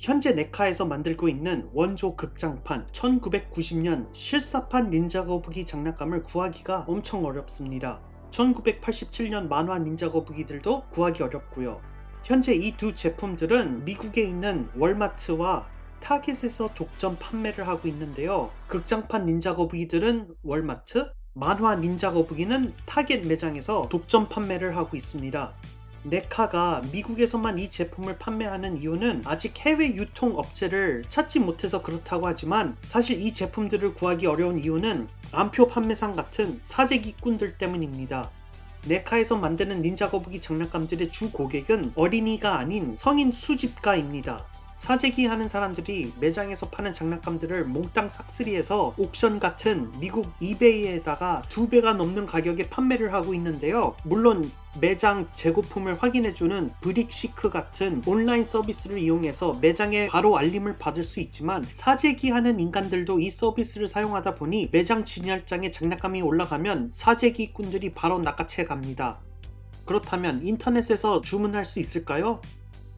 현재 네카에서 만들고 있는 원조 극장판 1990년 실사판 닌자 거북이 장난감을 구하기가 엄청 어렵습니다. 1987년 만화 닌자 거북이들도 구하기 어렵고요. 현재 이 두 제품들은 미국에 있는 월마트와 타겟에서 독점 판매를 하고 있는데요. 극장판 닌자 거북이들은 월마트, 만화 닌자 거북이는 타겟 매장에서 독점 판매를 하고 있습니다. 네카가 미국에서만 이 제품을 판매하는 이유는 아직 해외 유통 업체를 찾지 못해서 그렇다고 하지만, 사실 이 제품들을 구하기 어려운 이유는 암표 판매상 같은 사재기꾼들 때문입니다. 네카에서 만드는 닌자 거북이 장난감들의 주 고객은 어린이가 아닌 성인 수집가입니다. 사재기 하는 사람들이 매장에서 파는 장난감들을 몽땅 싹쓸이해서 옥션 같은 미국 이베이에다가 2배가 넘는 가격에 판매를 하고 있는데요. 물론 매장 재고품을 확인해주는 브릭시크 같은 온라인 서비스를 이용해서 매장에 바로 알림을 받을 수 있지만, 사재기 하는 인간들도 이 서비스를 사용하다 보니 매장 진열장에 장난감이 올라가면 사재기꾼들이 바로 낚아채 갑니다. 그렇다면 인터넷에서 주문할 수 있을까요?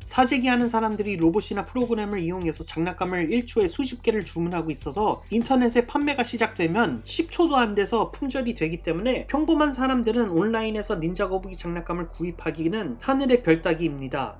사재기 하는 사람들이 로봇이나 프로그램을 이용해서 장난감을 1초에 수십 개를 주문하고 있어서 인터넷에 판매가 시작되면 10초도 안 돼서 품절이 되기 때문에 평범한 사람들은 온라인에서 닌자 거북이 장난감을 구입하기는 하늘의 별 따기입니다.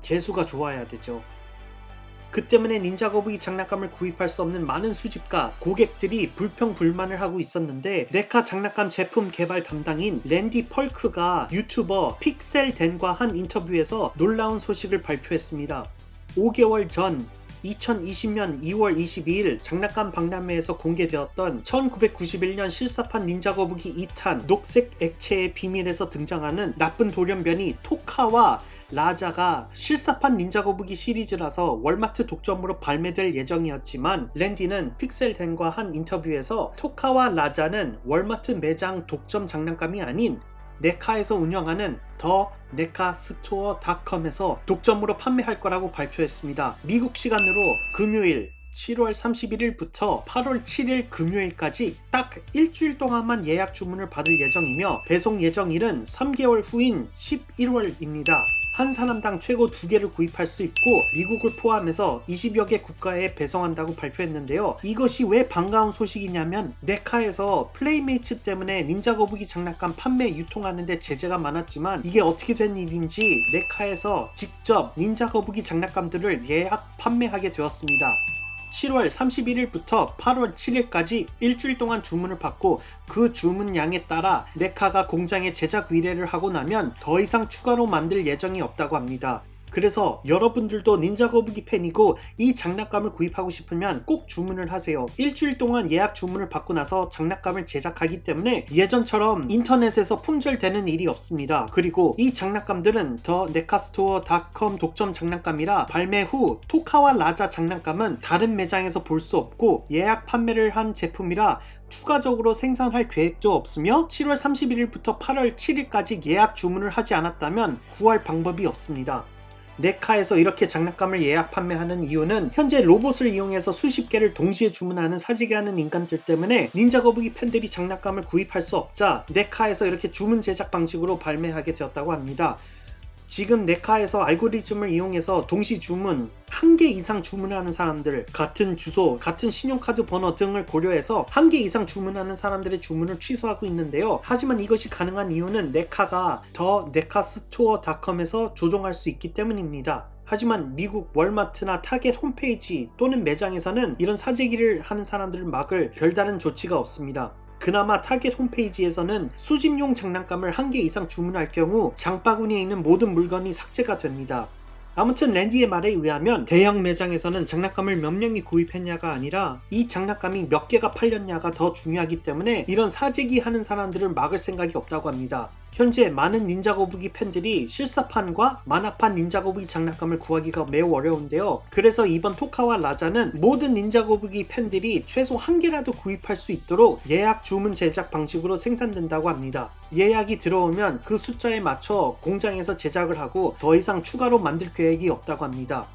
재수가 좋아야 되죠. 그 때문에 닌자 거북이 장난감을 구입할 수 없는 많은 수집가, 고객들이 불평불만을 하고 있었는데, 네카 장난감 제품 개발 담당인 랜디 펄크가 유튜버 픽셀댄과 한 인터뷰에서 놀라운 소식을 발표했습니다. 5개월 전 2020년 2월 22일 장난감 박람회에서 공개되었던 1991년 실사판 닌자 거북이 2탄 녹색 액체의 비밀에서 등장하는 나쁜 돌연변이 토카와 라자가 실사판 닌자 거북이 시리즈라서 월마트 독점으로 발매될 예정이었지만, 랜디는 픽셀댄과 한 인터뷰에서 토카와 라자는 월마트 매장 독점 장난감이 아닌 네카에서 운영하는 더 네카스토어닷컴에서 독점으로 판매할 거라고 발표했습니다. 미국 시간으로 금요일 7월 31일부터 8월 7일 금요일까지 딱 일주일 동안만 예약 주문을 받을 예정이며, 배송 예정일은 3개월 후인 11월입니다. 한 사람당 최고 2개를 구입할 수 있고 미국을 포함해서 20여 개 국가에 배송한다고 발표했는데요. 이것이 왜 반가운 소식이냐면, 네카에서 플레이메이츠 때문에 닌자 거북이 장난감 판매 유통하는데 제재가 많았지만, 이게 어떻게 된 일인지 네카에서 직접 닌자 거북이 장난감들을 예약 판매하게 되었습니다. 7월 31일부터 8월 7일까지 일주일 동안 주문을 받고, 그 주문량에 따라 네카가 공장에 제작 의뢰를 하고 나면 더 이상 추가로 만들 예정이 없다고 합니다. 그래서 여러분들도 닌자 거북이 팬이고 이 장난감을 구입하고 싶으면 꼭 주문을 하세요. 일주일 동안 예약 주문을 받고 나서 장난감을 제작하기 때문에 예전처럼 인터넷에서 품절되는 일이 없습니다. 그리고 이 장난감들은 더 네카스토어닷컴 독점 장난감이라 발매 후 토카와 라자 장난감은 다른 매장에서 볼 수 없고, 예약 판매를 한 제품이라 추가적으로 생산할 계획도 없으며 7월 31일부터 8월 7일까지 예약 주문을 하지 않았다면 구할 방법이 없습니다. 네카에서 이렇게 장난감을 예약 판매하는 이유는 현재 로봇을 이용해서 수십 개를 동시에 주문하는 사재기 하는 인간들 때문에 닌자 거북이 팬들이 장난감을 구입할 수 없자 네카에서 이렇게 주문 제작 방식으로 발매하게 되었다고 합니다. 지금 네카에서 알고리즘을 이용해서 동시 주문, 1개 이상 주문하는 사람들, 같은 주소, 같은 신용카드 번호 등을 고려해서 1개 이상 주문하는 사람들의 주문을 취소하고 있는데요. 하지만 이것이 가능한 이유는 네카가 더 네카스토어닷컴에서 조종할 수 있기 때문입니다. 하지만 미국 월마트나 타겟 홈페이지 또는 매장에서는 이런 사재기를 하는 사람들을 막을 별다른 조치가 없습니다. 그나마 타겟 홈페이지에서는 수집용 장난감을 1개 이상 주문할 경우 장바구니에 있는 모든 물건이 삭제가 됩니다. 아무튼 랜디의 말에 의하면 대형 매장에서는 장난감을 몇 명이 구입했냐가 아니라 이 장난감이 몇 개가 팔렸냐가 더 중요하기 때문에 이런 사재기 하는 사람들을 막을 생각이 없다고 합니다. 현재 많은 닌자 거북이 팬들이 실사판과 만화판 닌자 거북이 장난감을 구하기가 매우 어려운데요. 그래서 이번 토카와 라자는 모든 닌자 거북이 팬들이 최소 1개라도 구입할 수 있도록 예약 주문 제작 방식으로 생산된다고 합니다. 예약이 들어오면 그 숫자에 맞춰 공장에서 제작을 하고 더 이상 추가로 만들 계획이 없다고 합니다.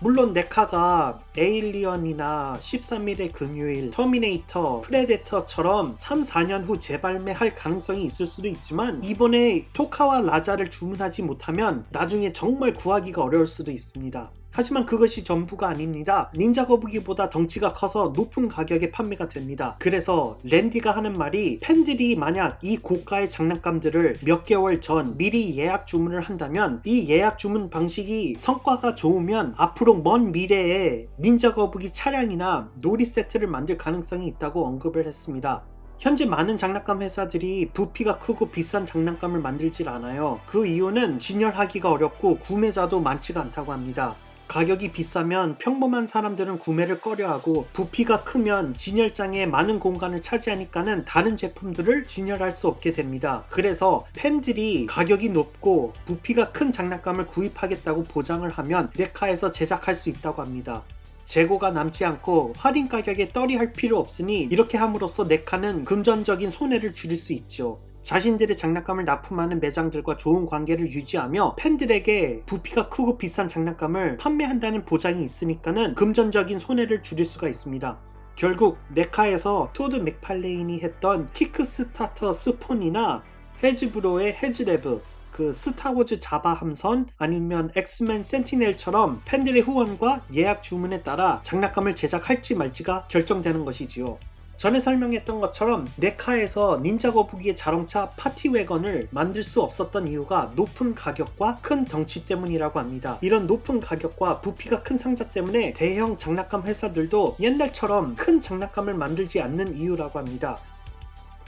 물론 네카가 에일리언이나 13일의 금요일, 터미네이터, 프레데터처럼 3, 4년 후 재발매할 가능성이 있을 수도 있지만, 이번에 토카와 라자를 주문하지 못하면 나중에 정말 구하기가 어려울 수도 있습니다. 하지만 그것이 전부가 아닙니다. 닌자 거북이보다 덩치가 커서 높은 가격에 판매가 됩니다. 그래서 랜디가 하는 말이 팬들이 만약 이 고가의 장난감들을 몇 개월 전 미리 예약 주문을 한다면 이 예약 주문 방식이 성과가 좋으면 앞으로 먼 미래에 닌자 거북이 차량이나 놀이 세트를 만들 가능성이 있다고 언급을 했습니다. 현재 많은 장난감 회사들이 부피가 크고 비싼 장난감을 만들질 않아요. 그 이유는 진열하기가 어렵고 구매자도 많지가 않다고 합니다. 가격이 비싸면 평범한 사람들은 구매를 꺼려하고 부피가 크면 진열장에 많은 공간을 차지하니까는 다른 제품들을 진열할 수 없게 됩니다. 그래서 팬들이 가격이 높고 부피가 큰 장난감을 구입하겠다고 보장을 하면 네카에서 제작할 수 있다고 합니다. 재고가 남지 않고 할인 가격에 떨이할 필요 없으니 이렇게 함으로써 네카는 금전적인 손해를 줄일 수 있죠. 자신들의 장난감을 납품하는 매장들과 좋은 관계를 유지하며 팬들에게 부피가 크고 비싼 장난감을 판매한다는 보장이 있으니까는 금전적인 손해를 줄일 수가 있습니다. 결국 네카에서 토드 맥팔레인이 했던 킥스타터 스폰이나 헤즈브로의 헤즈레브, 그 스타워즈 자바 함선 아니면 엑스맨 센티넬처럼 팬들의 후원과 예약 주문에 따라 장난감을 제작할지 말지가 결정되는 것이지요. 전에 설명했던 것처럼 네카에서 닌자 거북이의 자동차 파티웨건을 만들 수 없었던 이유가 높은 가격과 큰 덩치 때문이라고 합니다. 이런 높은 가격과 부피가 큰 상자 때문에 대형 장난감 회사들도 옛날처럼 큰 장난감을 만들지 않는 이유라고 합니다.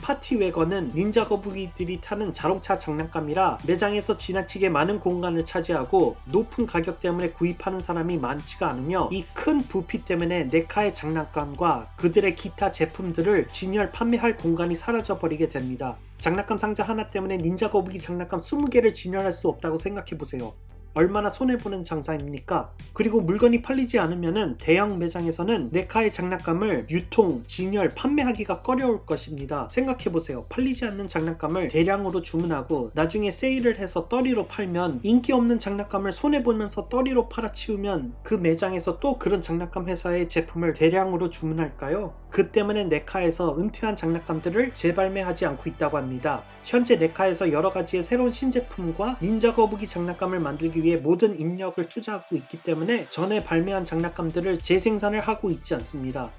파티웨건은 닌자 거북이들이 타는 자동차 장난감이라 매장에서 지나치게 많은 공간을 차지하고 높은 가격 때문에 구입하는 사람이 많지가 않으며 이 큰 부피 때문에 네카의 장난감과 그들의 기타 제품들을 진열 판매할 공간이 사라져버리게 됩니다. 장난감 상자 하나 때문에 닌자 거북이 장난감 20개를 진열할 수 없다고 생각해보세요. 얼마나 손해보는 장사입니까? 그리고 물건이 팔리지 않으면 대형 매장에서는 네카의 장난감을 유통, 진열, 판매하기가 꺼려울 것입니다. 생각해보세요. 팔리지 않는 장난감을 대량으로 주문하고 나중에 세일을 해서 떨이로 팔면 인기 없는 장난감을 손해보면서 떨이로 팔아치우면 그 매장에서 또 그런 장난감 회사의 제품을 대량으로 주문할까요? 그 때문에 네카에서 은퇴한 장난감들을 재발매하지 않고 있다고 합니다. 현재 네카에서 여러가지의 새로운 신제품과 닌자 거북이 장난감을 만들기 위해 모든 인력을 투자하고 있기 때문에 전에 발매한 장난감들을 재생산을 하고 있지 않습니다.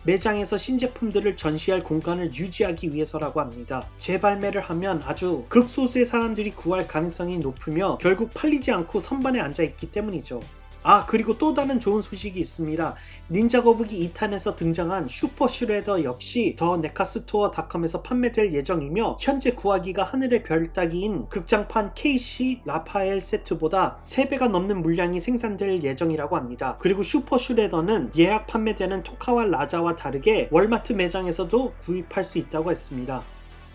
매장에서 신제품들을 전시할 공간을 유지하기 위해서라고 합니다. 재발매를 하면 아주 극소수의 사람들이 구할 가능성이 높으며 결국 팔리지 않고 선반에 앉아있기 때문이죠. 그리고 또 다른 좋은 소식이 있습니다. 닌자 거북이 2탄에서 등장한 슈퍼 슈레더 역시 더 네카스토어닷컴에서 판매될 예정이며 현재 구하기가 하늘의 별 따기인 극장판 KC 라파엘 세트보다 3배가 넘는 물량이 생산될 예정이라고 합니다. 그리고 슈퍼 슈레더는 예약 판매되는 토카와 라자와 다르게 월마트 매장에서도 구입할 수 있다고 했습니다.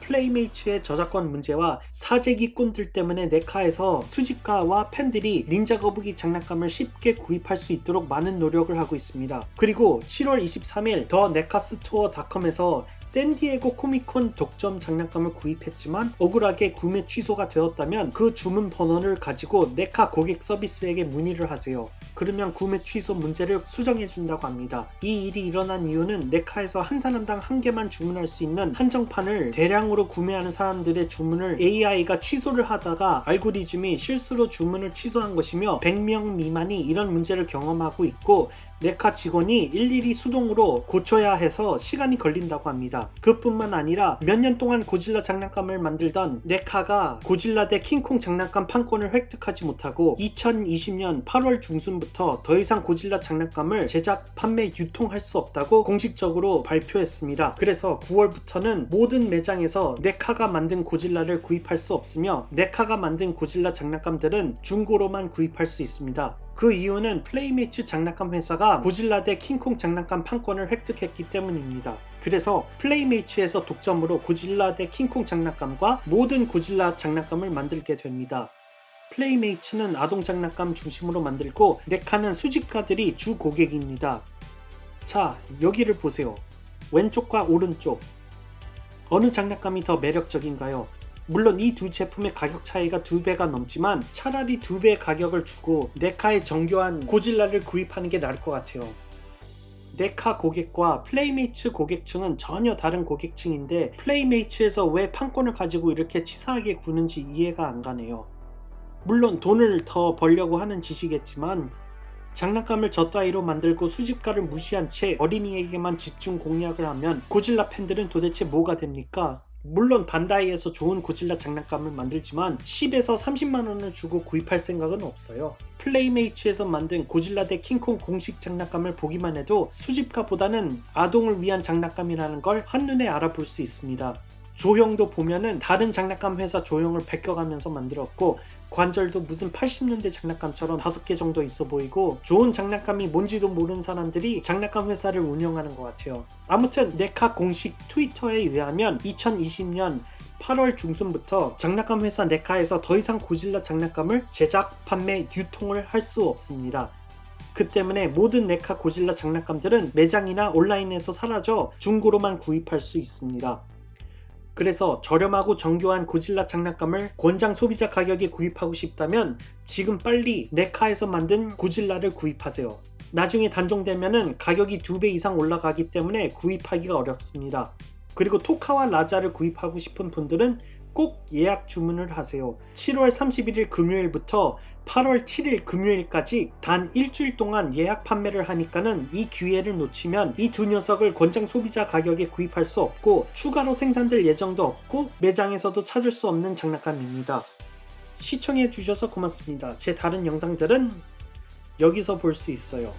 플레이메이츠의 저작권 문제와 사재기꾼들 때문에 네카에서 수집가와 팬들이 닌자 거북이 장난감을 쉽게 구입할 수 있도록 많은 노력을 하고 있습니다. 그리고 7월 23일 더 네카스토어닷컴에서 샌디에고 코미콘 독점 장난감을 구입했지만 억울하게 구매 취소가 되었다면 그 주문 번호를 가지고 네카 고객 서비스에게 문의를 하세요. 그러면 구매 취소 문제를 수정해준다고 합니다. 이 일이 일어난 이유는 네카에서 한 사람당 한 개만 주문할 수 있는 한정판을 대량으로 구매하는 사람들의 주문을 AI가 취소를 하다가 알고리즘이 실수로 주문을 취소한 것이며 100명 미만이 이런 문제를 경험하고 있고 네카 직원이 일일이 수동으로 고쳐야 해서 시간이 걸린다고 합니다. 그뿐만 아니라 몇 년 동안 고질라 장난감을 만들던 네카가 고질라 대 킹콩 장난감 판권을 획득하지 못하고 2020년 8월 중순부터 더 이상 고질라 장난감을 제작, 판매, 유통할 수 없다고 공식적으로 발표했습니다. 그래서 9월부터는 모든 매장에서 네카가 만든 고질라를 구입할 수 없으며 네카가 만든 고질라 장난감들은 중고로만 구입할 수 있습니다. 그 이유는 플레이메이츠 장난감 회사가 고질라 대 킹콩 장난감 판권을 획득했기 때문입니다. 그래서 플레이메이츠에서 독점으로 고질라 대 킹콩 장난감과 모든 고질라 장난감을 만들게 됩니다. 플레이메이츠는 아동 장난감 중심으로 만들고 네카는 수집가들이 주 고객입니다. 자, 여기를 보세요. 왼쪽과 오른쪽. 어느 장난감이 더 매력적인가요? 물론 이 두 제품의 가격 차이가 2배가 넘지만 차라리 2배의 가격을 주고 네카의 정교한 고질라를 구입하는 게 나을 것 같아요. 네카 고객과 플레이메이츠 고객층은 전혀 다른 고객층인데 플레이메이츠에서 왜 판권을 가지고 이렇게 치사하게 구는지 이해가 안 가네요. 물론 돈을 더 벌려고 하는 짓이겠지만 장난감을 저 따위로 만들고 수집가를 무시한 채 어린이에게만 집중 공략을 하면 고질라 팬들은 도대체 뭐가 됩니까? 물론 반다이에서 좋은 고질라 장난감을 만들지만 10에서 30만원을 주고 구입할 생각은 없어요. 플레이메이츠에서 만든 고질라 대 킹콩 공식 장난감을 보기만 해도 수집가보다는 아동을 위한 장난감이라는 걸 한눈에 알아볼 수 있습니다. 조형도 보면은 다른 장난감 회사 조형을 베껴가면서 만들었고, 관절도 무슨 80년대 장난감처럼 5개 정도 있어 보이고, 좋은 장난감이 뭔지도 모르는 사람들이 장난감 회사를 운영하는 것 같아요. 아무튼 네카 공식 트위터에 의하면 2020년 8월 중순부터 장난감 회사 네카에서 더 이상 고질라 장난감을 제작, 판매, 유통을 할 수 없습니다. 그 때문에 모든 네카 고질라 장난감들은 매장이나 온라인에서 사라져 중고로만 구입할 수 있습니다. 그래서 저렴하고 정교한 고질라 장난감을 권장 소비자 가격에 구입하고 싶다면 지금 빨리 네카에서 만든 고질라를 구입하세요. 나중에 단종되면은 가격이 2배 이상 올라가기 때문에 구입하기가 어렵습니다. 그리고 토카와 라자를 구입하고 싶은 분들은 꼭 예약 주문을 하세요. 7월 31일 금요일부터 8월 7일 금요일까지 단 일주일 동안 예약 판매를 하니까는 이 기회를 놓치면 이 두 녀석을 권장 소비자 가격에 구입할 수 없고 추가로 생산될 예정도 없고 매장에서도 찾을 수 없는 장난감입니다. 시청해 주셔서 고맙습니다. 제 다른 영상들은 여기서 볼 수 있어요.